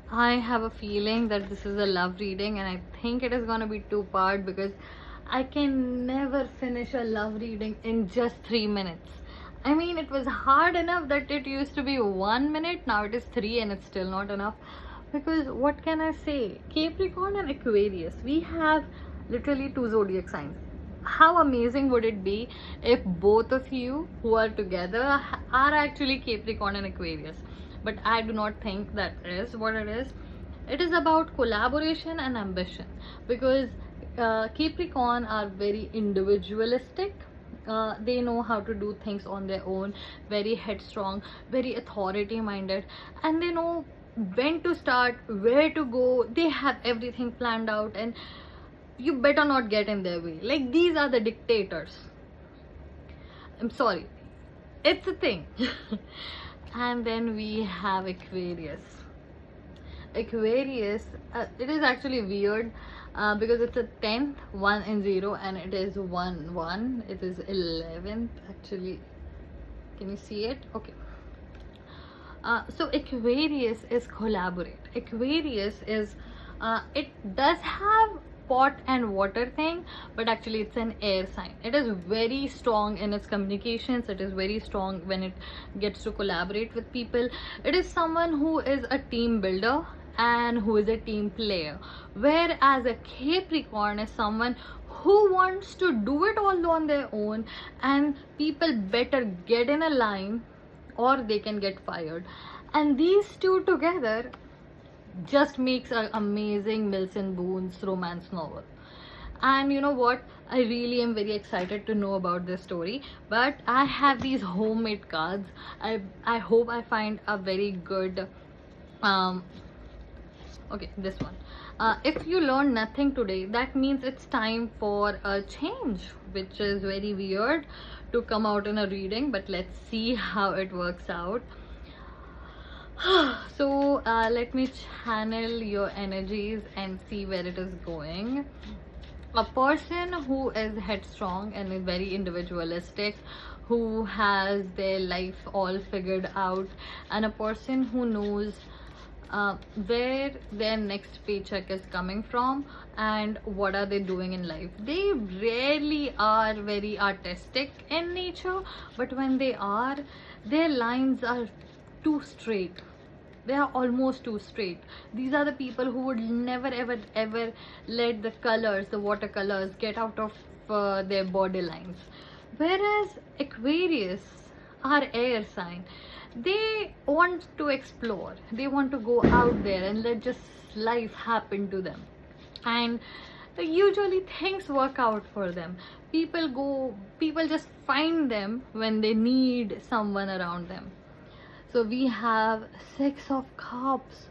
I have a feeling that this is a love reading, and I think it is going to be two-part because I can never finish a love reading in just 3 minutes. I mean, it was hard enough that it used to be 1 minute, now it is three, and it's still not enough. Because what can I say? Capricorn and Aquarius, we have literally two zodiac signs. How amazing would it be if both of you who are together are actually Capricorn and Aquarius? But I do not think that is what it is. It is about collaboration and ambition, because Capricorn are very individualistic. They know how to do things on their own, very headstrong, very authority minded, and they know when to start, where to go. They have everything planned out, and you better not get in their way. Like, these are the dictators. I'm sorry, it's a thing. And then we have Aquarius. Aquarius, it is actually weird because it's a 10th 1 and 0, and it is 1 1. It is 11th actually. Can you see it? Okay. So Aquarius is collaborate. Aquarius is it does have pot and water thing, but actually it's an air sign. It is very strong in its communications. It is very strong when it gets to collaborate with people. It is someone who is a team builder and who is a team player, whereas a Capricorn is someone who wants to do it all on their own, and people better get in a line or they can get fired. And these two together just makes an amazing Mills and Boons romance novel. And you know what, I really am very excited to know about this story, but I have these homemade cards. I hope I find a very good okay, this one. If you learn nothing today, that means it's time for a change, which is very weird to come out in a reading, but let's see how it works out. So let me channel your energies and see where it is going. A person who is headstrong and is very individualistic, who has their life all figured out, and a person who knows where their next paycheck is coming from and what are they doing in life. They rarely are very artistic in nature, but when they are, their lines are too straight. They are almost too straight. These are the people who would never ever let the colors, the watercolors, get out of their body lines. Whereas Aquarius are air sign. They want to explore, they want to go out there and let just life happen to them, and usually things work out for them. People just find them when they need someone around them. So we have 6 of cups.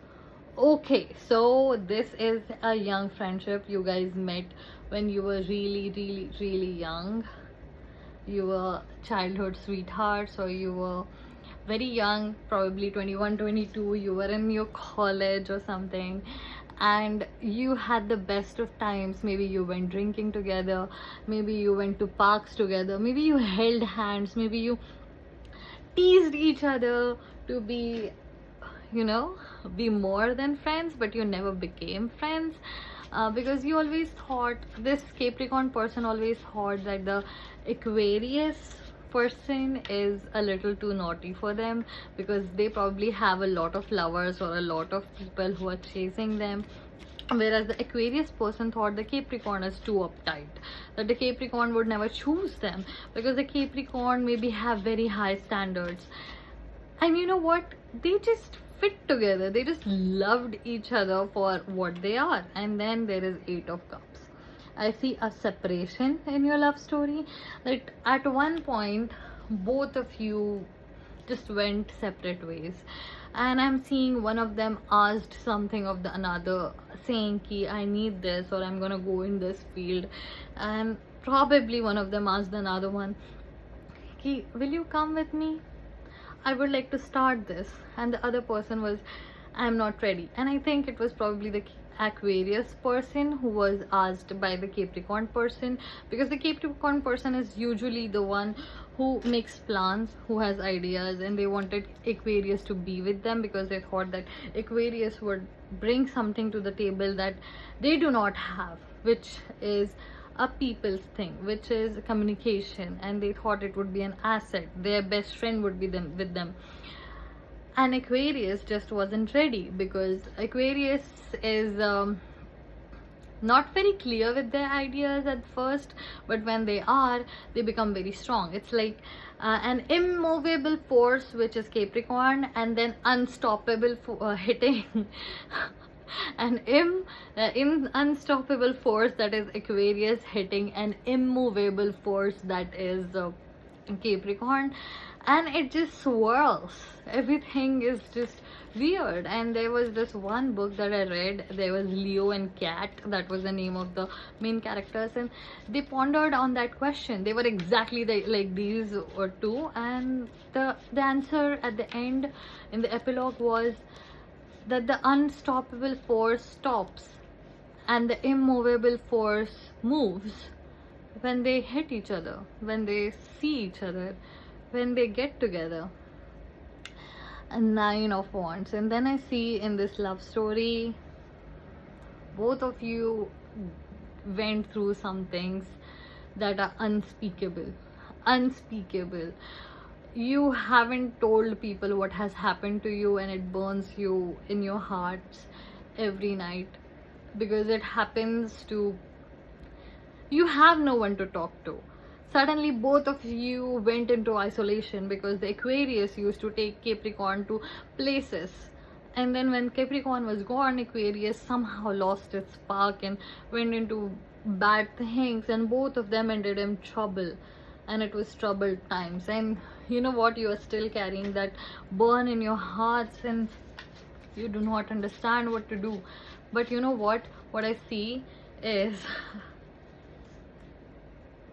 Okay, so this is a young friendship. You guys met when you were really young. You were childhood sweethearts, or you were very young, probably 21 22. You were in your college or something, and you had the best of times. Maybe you went drinking together, maybe you went to parks together, maybe you held hands, maybe you teased each other to be, you know, be more than friends, but you never became friends. Because you always thought, this Capricorn person always thought that the Aquarius person is a little too naughty for them, because they probably have a lot of lovers or a lot of people who are chasing them, whereas the Aquarius person thought the Capricorn is too uptight, that the Capricorn would never choose them because the Capricorn maybe have very high standards. And you know what, they just fit together, they just loved each other for what they are. And then there is 8 of cups. I see a separation in your love story, that at one point both of you just went separate ways, and I'm seeing one of them asked something of the another, saying ki I need this, or I'm gonna go in this field. And probably one of them asked another one ki will you come with me, I would like to start this. And the other person was I'm not ready. And I think it was probably the Aquarius person who was asked by the Capricorn person, because the Capricorn person is usually the one who makes plans, who has ideas, and they wanted Aquarius to be with them because they thought that Aquarius would bring something to the table that they do not have, which is a people's thing, which is communication, and they thought it would be an asset. Their best friend would be them with them. And Aquarius just wasn't ready, because Aquarius is not very clear with their ideas at first, but when they are, they become very strong. It's like an immovable force, which is Capricorn, and then unstoppable hitting an unstoppable force, that is Aquarius, hitting an immovable force, that is Capricorn, and it just swirls. Everything is just weird. And there was this one book that I read, there was Leo and Cat, that was the name of the main characters, and they pondered on that question. They were exactly like these or two, and the answer at the end in the epilogue was that the unstoppable force stops and the immovable force moves when they hit each other, when they see each other, when they get together. A Nine of Wands. And then I see in this love story, both of you went through some things that are unspeakable. You haven't told people what has happened to you, and it burns you in your hearts every night, because it happens to you. Have no one to talk to. Suddenly both of you went into isolation, because the Aquarius used to take Capricorn to places, and then when Capricorn was gone, Aquarius somehow lost its spark and went into bad things, and both of them ended in trouble, and it was troubled times. And you know what, you are still carrying that burn in your hearts, and you do not understand what to do. But you know what I see is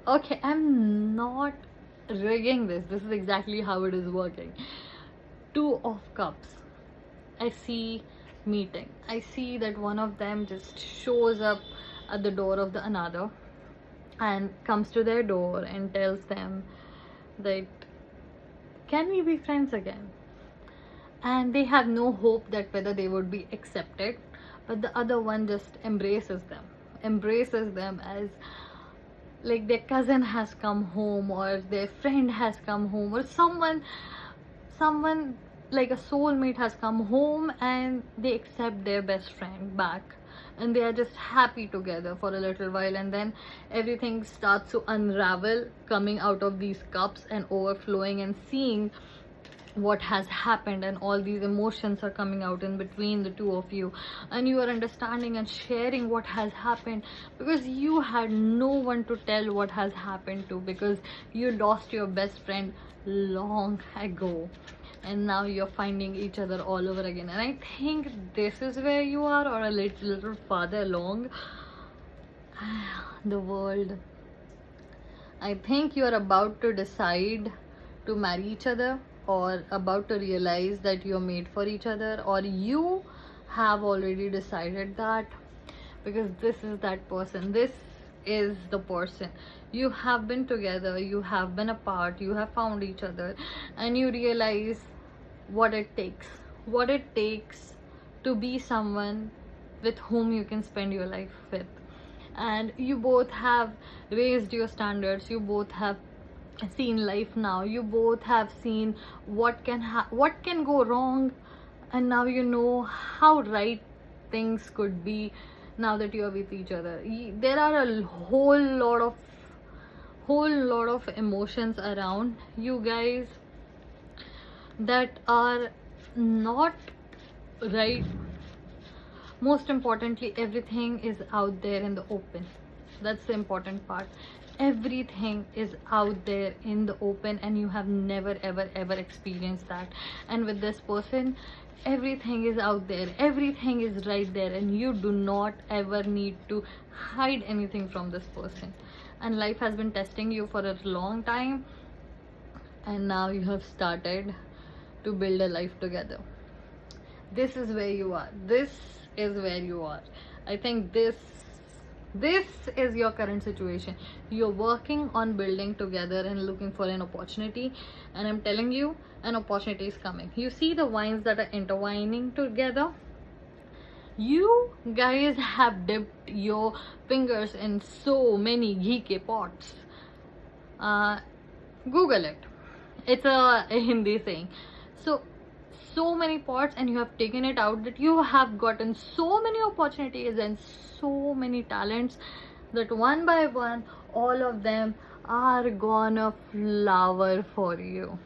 okay, I'm not rigging this is exactly how it is working. Two of Cups, I see meeting. I see that one of them just shows up at the door of the another, and comes to their door and tells them that, can we be friends again? And they have no hope that whether they would be accepted, but the other one just embraces them as like their cousin has come home, or their friend has come home, or someone like a soulmate has come home, and they accept their best friend back, and they are just happy together for a little while. And then everything starts to unravel, coming out of these cups and overflowing, and seeing what has happened, and all these emotions are coming out in between the two of you, and you are understanding and sharing what has happened, because you had no one to tell what has happened to, because you lost your best friend long ago, and now you're finding each other all over again. And I think this is where you are, or a little farther along. The World. I think you are about to decide to marry each other, or about to realize that you're made for each other, or you have already decided that, because this is that person. This is the person. You have been together, you have been apart, you have found each other, and you realize what it takes to be someone with whom you can spend your life with. And you both have raised your standards, you both have seen life now, you both have seen what can go wrong, and now you know how right things could be now that you are with each other. There are a whole lot of emotions around you guys that are not right. Most importantly, everything is out there in the open. That's the important part. Everything is out there in the open, and you have never ever experienced that. And with this person, everything is out there, everything is right there, and you do not ever need to hide anything from this person. And life has been testing you for a long time, and now you have started to build a life together. this is where you are. This is where you are. I think this is your current situation. You're working on building together and looking for an opportunity, and I'm telling you, an opportunity is coming. You see the vines that are intertwining together? You guys have dipped your fingers in so many ghee ke pots. Google it. It's a Hindi saying. So many pots, and you have taken it out, that you have gotten so many opportunities and so many talents, that one by one all of them are gonna flower for you.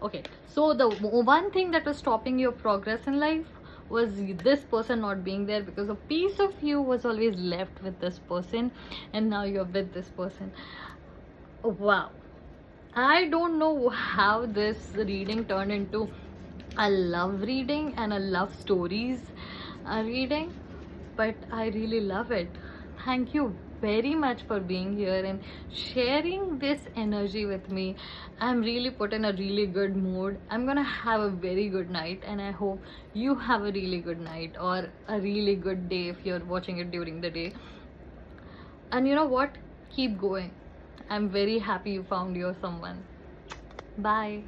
Okay, so the one thing that was stopping your progress in life was this person not being there, because a piece of you was always left with this person, and now you're with this person. Wow, I don't know how this reading turned into a love reading and a love stories reading, but I really love it. Thank you very much for being here and sharing this energy with me. I'm really put in a really good mood. I'm gonna have a very good night, and I hope you have a really good night or a really good day if you're watching it during the day. And you know what? Keep going. I'm very happy you found your someone. Bye.